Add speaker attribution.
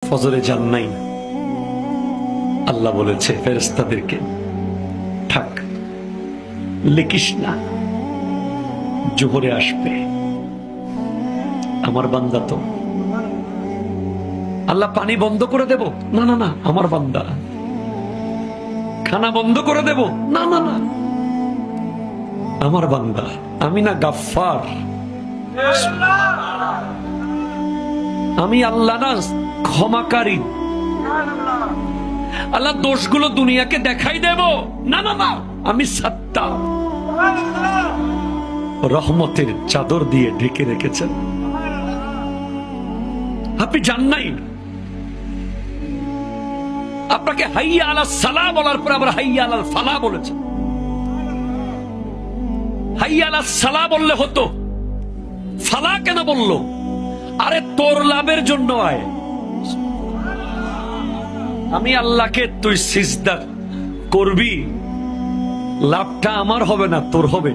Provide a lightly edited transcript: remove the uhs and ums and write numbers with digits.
Speaker 1: ফজরে যান নাই, আল্লাহ বলেছে ফেরেশতাদেরকে থাক, লিখিস না, জোহরে আসবে। আমার বান্দা তো। আল্লাহ পানি বন্ধ করে দেব? না না না, আমার বান্দা। খানা বন্ধ করে দেব? না না না, আমার বান্দা। আমি না গাফফার, আমি আল্লাহ না ক্ষমাকারী। আল্লাহ দোষগুলো দুনিয়াকে দেখাই দেব? না না না, আমি সাত্তার। রহমতের চাদর দিয়ে ঢেকে রেখেছেন। আপনি জান নাই? আপনাকে হাইয়া আলাস সালাহ বলার পর আবার হাইয়া আলাল ফালাহ বলেছেন। হাইয়া আলাস সালাহ বললে হতো, ফালাহ কেন বললো? আরে তোর লাভের জন্য আয়। আমি আল্লাহকে তুই সিজদা করবি, লাভটা আমার হবে না, তোর হবে।